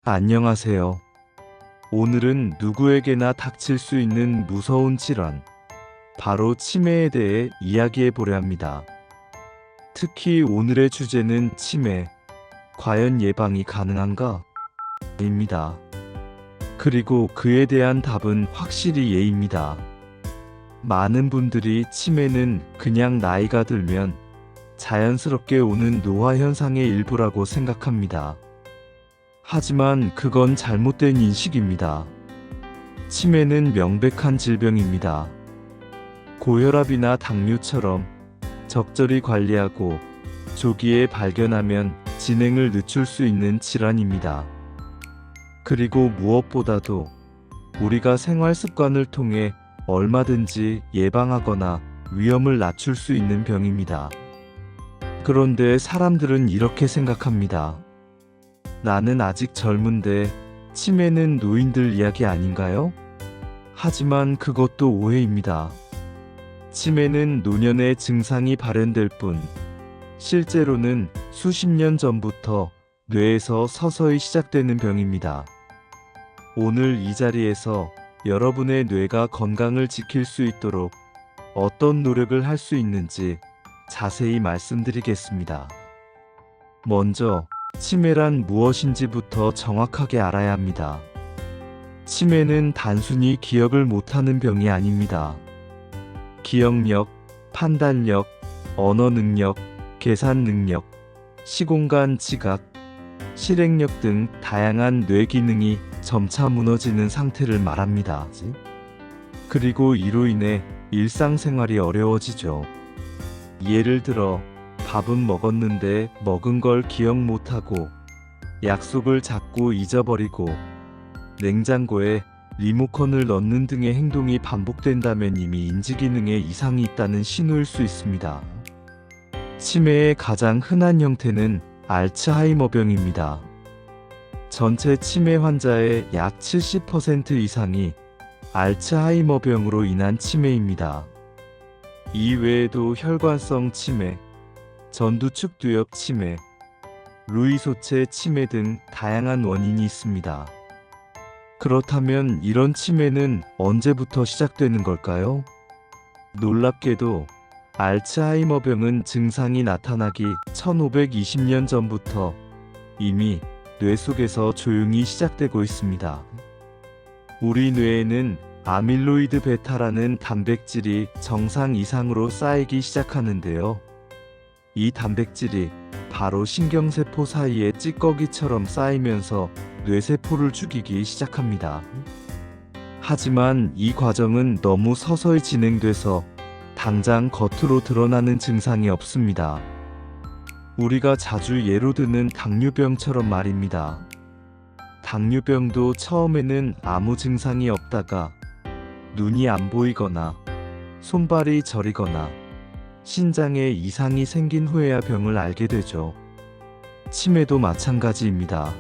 안녕하세요. 오늘은 누구에게나 닥칠 수 있는 무서운 질환, 바로 치매에 대해 이야기해 보려 합니다. 특히 오늘의 주제는 치매, 과연 예방이 가능한가? 입니다. 그리고 그에 대한 답은 확실히 예입니다. 많은 분들이 치매는 그냥 나이가 들면 자연스럽게 오는 노화 현상의 일부라고 생각합니다. 하지만 그건 잘못된 인식입니다. 치매는 명백한 질병입니다. 고혈압이나 당뇨처럼 적절히 관리하고 조기에 발견하면 진행을 늦출 수 있는 질환입니다. 그리고 무엇보다도 우리가 생활 습관을 통해 얼마든지 예방하거나 위험을 낮출 수 있는 병입니다. 그런데 사람들은 이렇게 생각합니다. 나는 아직 젊은데 치매는 노인들 이야기 아닌가요? 하지만 그것도 오해입니다. 치매는 노년의 증상이 발현될 뿐, 실제로는 수십 년 전부터 뇌에서 서서히 시작되는 병입니다. 오늘 이 자리에서 여러분의 뇌가 건강을 지킬 수 있도록 어떤 노력을 할 수 있는지 자세히 말씀드리겠습니다. 먼저 치매란 무엇인지부터 정확하게 알아야 합니다. 치매는 단순히 기억을 못하는 병이 아닙니다. 기억력, 판단력, 언어 능력, 계산 능력, 시공간 지각, 실행력 등 다양한 뇌 기능이 점차 무너지는 상태를 말합니다. 그리고 이로 인해 일상생활이 어려워지죠. 예를 들어 밥은 먹었는데 먹은 걸 기억 못하고, 약속을 자꾸 잊어버리고, 냉장고에 리모컨을 넣는 등의 행동이 반복된다면 이미 인지기능에 이상이 있다는 신호일 수 있습니다. 치매의 가장 흔한 형태는 알츠하이머병입니다. 전체 치매 환자의 약 70% 이상이 알츠하이머병으로 인한 치매입니다. 이 외에도 혈관성 치매, 전두축두엽 치매, 루이소체 치매 등 다양한 원인이 있습니다. 그렇다면 이런 치매는 언제부터 시작되는 걸까요? 놀랍게도 알츠하이머병은 증상이 나타나기 1520년 전부터 이미 뇌 속에서 조용히 시작되고 있습니다. 우리 뇌에는 아밀로이드 베타라는 단백질이 정상 이상으로 쌓이기 시작하는데요. 이 단백질이 바로 신경세포 사이에 찌꺼기처럼 쌓이면서 뇌세포를 죽이기 시작합니다. 하지만 이 과정은 너무 서서히 진행돼서 당장 겉으로 드러나는 증상이 없습니다. 우리가 자주 예로 드는 당뇨병처럼 말입니다. 당뇨병도 처음에는 아무 증상이 없다가 눈이 안 보이거나 손발이 저리거나 신장에 이상이 생긴 후에야 병을 알게 되죠. 치매도 마찬가지입니다.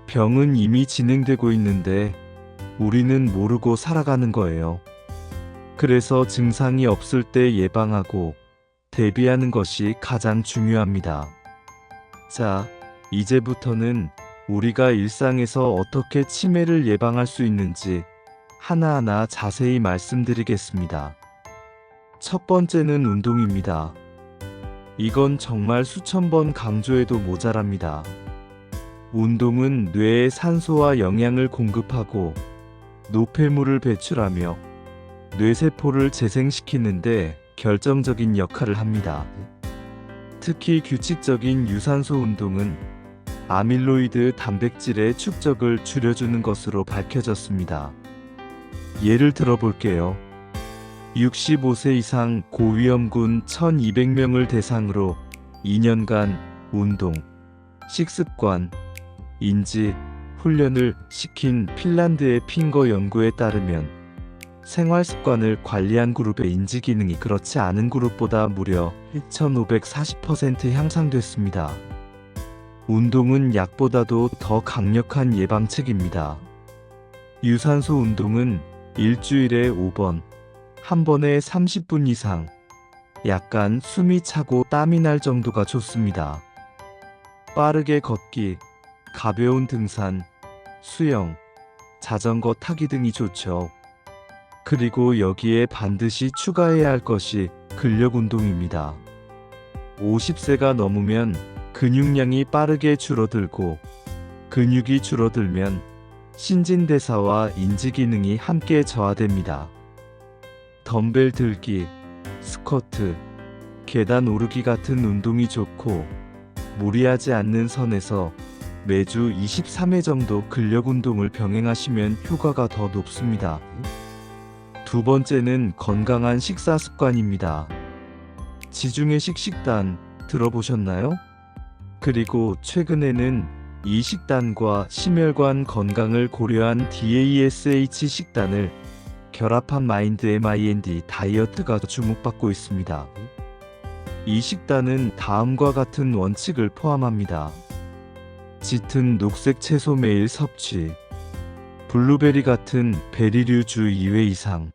병은 이미 진행되고 있는데 우리는 모르고 살아가는 거예요. 그래서 증상이 없을 때 예방하고 대비하는 것이 가장 중요합니다. 자, 이제부터는 우리가 일상에서 어떻게 치매를 예방할 수 있는지 하나하나 자세히 말씀드리겠습니다. 첫 번째는 운동입니다. 이건 정말 수천 번 강조해도 모자랍니다. 운동은 뇌에 산소와 영양을 공급하고 노폐물을 배출하며 뇌세포를 재생시키는데 결정적인 역할을 합니다. 특히 규칙적인 유산소 운동은 아밀로이드 단백질의 축적을 줄여주는 것으로 밝혀졌습니다. 예를 들어볼게요. 65세 이상 고위험군 1200명을 대상으로 2년간 운동, 식습관, 인지, 훈련을 시킨 핀란드의 핑거 연구에 따르면 생활습관을 관리한 그룹의 인지기능이 그렇지 않은 그룹보다 무려 1540% 향상됐습니다. 운동은 약보다도 더 강력한 예방책입니다. 유산소 운동은 일주일에 5번, 한 번에 30분 이상, 약간 숨이 차고 땀이 날 정도가 좋습니다. 빠르게 걷기, 가벼운 등산, 수영, 자전거 타기 등이 좋죠. 그리고 여기에 반드시 추가해야 할 것이 근력 운동입니다. 50세가 넘으면 근육량이 빠르게 줄어들고 근육이 줄어들면 신진대사와 인지기능이 함께 저하됩니다. 덤벨 들기, 스쿼트, 계단 오르기 같은 운동이 좋고 무리하지 않는 선에서 매주 23회 정도 근력 운동을 병행하시면 효과가 더 높습니다. 두 번째는 건강한 식사 습관입니다. 지중해식 식단 들어보셨나요? 그리고 최근에는 이 식단과 심혈관 건강을 고려한 DASH 식단을 결합한 마인드 MIND 다이어트가 주목받고 있습니다. 이 식단은 다음과 같은 원칙을 포함합니다. 짙은 녹색 채소 매일 섭취, 블루베리 같은 베리류 주 2회 이상,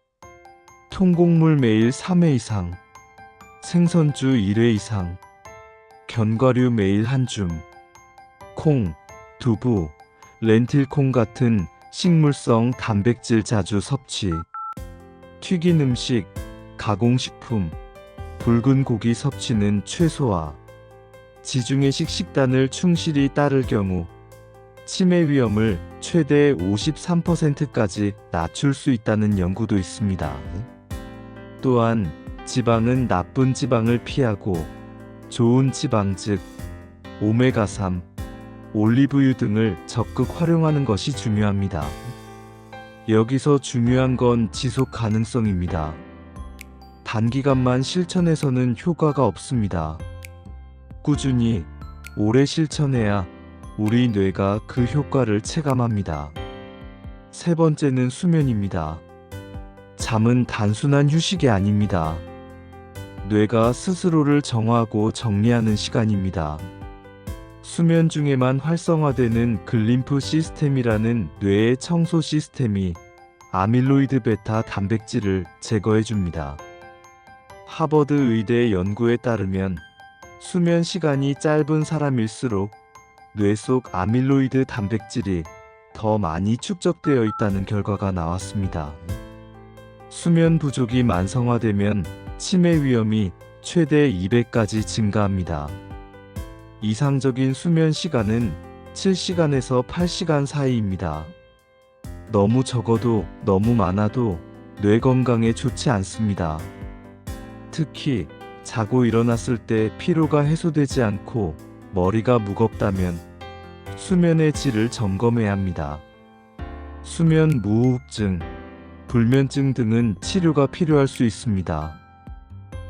통곡물 매일 3회 이상, 생선주 1회 이상, 견과류 매일 한 줌, 콩, 두부, 렌틸콩 같은 식물성 단백질 자주 섭취, 튀긴 음식, 가공식품, 붉은 고기 섭취는 최소화, 지중해식 식단을 충실히 따를 경우 치매 위험을 최대 53%까지 낮출 수 있다는 연구도 있습니다. 또한 지방은 나쁜 지방을 피하고 좋은 지방 즉 오메가3, 올리브유 등을 적극 활용하는 것이 중요합니다. 여기서 중요한 건 지속 가능성입니다. 단기간만 실천해서는 효과가 없습니다. 꾸준히 오래 실천해야 우리 뇌가 그 효과를 체감합니다. 세 번째는 수면입니다. 잠은 단순한 휴식이 아닙니다. 뇌가 스스로를 정화하고 정리하는 시간입니다. 수면 중에만 활성화되는 글림프 시스템이라는 뇌의 청소 시스템이 아밀로이드 베타 단백질을 제거해줍니다. 하버드 의대 연구에 따르면 수면 시간이 짧은 사람일수록 뇌 속 아밀로이드 단백질이 더 많이 축적되어 있다는 결과가 나왔습니다. 수면 부족이 만성화되면 치매 위험이 최대 2배까지 증가합니다. 이상적인 수면 시간은 7시간에서 8시간 사이입니다. 너무 적어도 너무 많아도 뇌 건강에 좋지 않습니다. 특히 자고 일어났을 때 피로가 해소되지 않고 머리가 무겁다면 수면의 질을 점검해야 합니다. 수면 무호흡증, 불면증 등은 치료가 필요할 수 있습니다.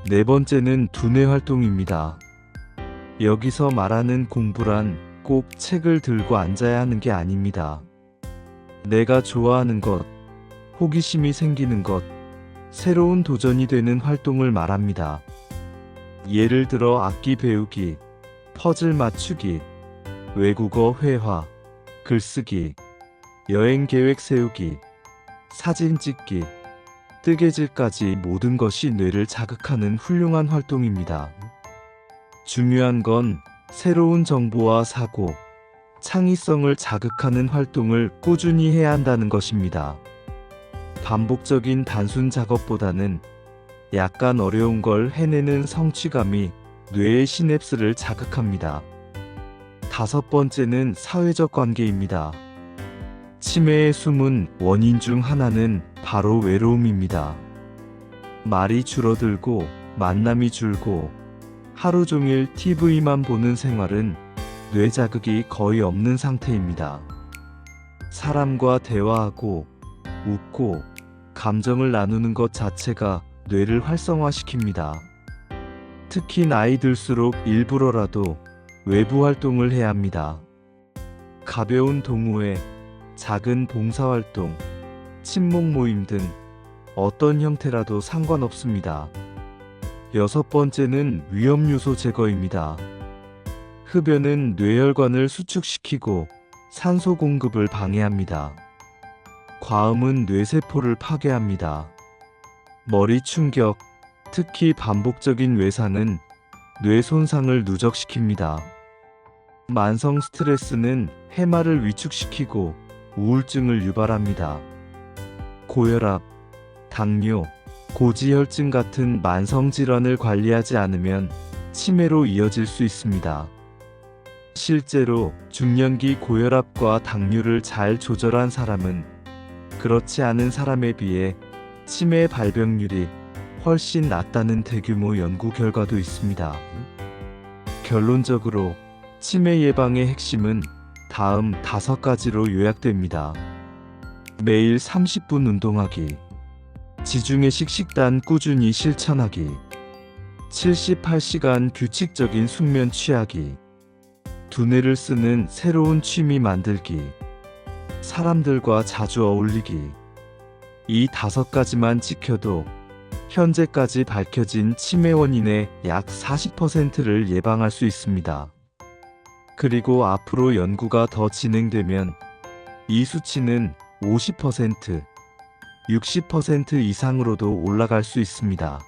네 번째는 두뇌 활동입니다. 여기서 말하는 공부란 꼭 책을 들고 앉아야 하는 게 아닙니다. 내가 좋아하는 것, 호기심이 생기는 것, 새로운 도전이 되는 활동을 말합니다. 예를 들어 악기 배우기, 퍼즐 맞추기, 외국어 회화, 글쓰기, 여행 계획 세우기, 사진 찍기, 뜨개질까지 모든 것이 뇌를 자극하는 훌륭한 활동입니다. 중요한 건 새로운 정보와 사고, 창의성을 자극하는 활동을 꾸준히 해야 한다는 것입니다. 반복적인 단순 작업보다는 약간 어려운 걸 해내는 성취감이 뇌의 시냅스를 자극합니다. 다섯 번째는 사회적 관계입니다. 치매의 숨은 원인 중 하나는 바로 외로움입니다. 말이 줄어들고 만남이 줄고 하루 종일 TV만 보는 생활은 뇌 자극이 거의 없는 상태입니다. 사람과 대화하고 웃고 감정을 나누는 것 자체가 뇌를 활성화시킵니다. 특히 나이 들수록 일부러라도 외부 활동을 해야 합니다. 가벼운 동호회, 작은 봉사활동, 친목 모임 등 어떤 형태라도 상관없습니다. 여섯 번째는 위험 요소 제거입니다. 흡연은 뇌혈관을 수축시키고 산소 공급을 방해합니다. 과음은 뇌세포를 파괴합니다. 머리 충격, 특히 반복적인 외상은 뇌 손상을 누적시킵니다. 만성 스트레스는 해마를 위축시키고 우울증을 유발합니다. 고혈압, 당뇨, 고지혈증 같은 만성 질환을 관리하지 않으면 치매로 이어질 수 있습니다. 실제로 중년기 고혈압과 당뇨를 잘 조절한 사람은 그렇지 않은 사람에 비해 치매 발병률이 훨씬 낮다는 대규모 연구 결과도 있습니다. 결론적으로 치매 예방의 핵심은 다음 5가지로 요약됩니다. 매일 30분 운동하기, 지중해식 식단 꾸준히 실천하기, 78시간 규칙적인 숙면 취하기, 두뇌를 쓰는 새로운 취미 만들기, 사람들과 자주 어울리기. 이 5가지만 지켜도 현재까지 밝혀진 치매 원인의 약 40%를 예방할 수 있습니다. 그리고 앞으로 연구가 더 진행되면 이 수치는 50%, 60% 이상으로도 올라갈 수 있습니다.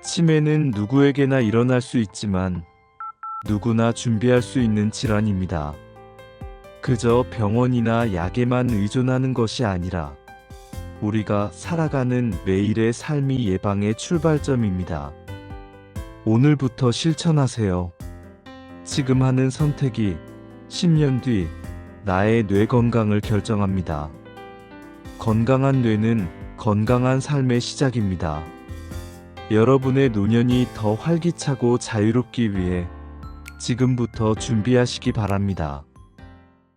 치매는 누구에게나 일어날 수 있지만 누구나 준비할 수 있는 질환입니다. 그저 병원이나 약에만 의존하는 것이 아니라 우리가 살아가는 매일의 삶이 예방의 출발점입니다. 오늘부터 실천하세요. 지금 하는 선택이 10년 뒤 나의 뇌 건강을 결정합니다. 건강한 뇌는 건강한 삶의 시작입니다. 여러분의 노년이 더 활기차고 자유롭기 위해 지금부터 준비하시기 바랍니다.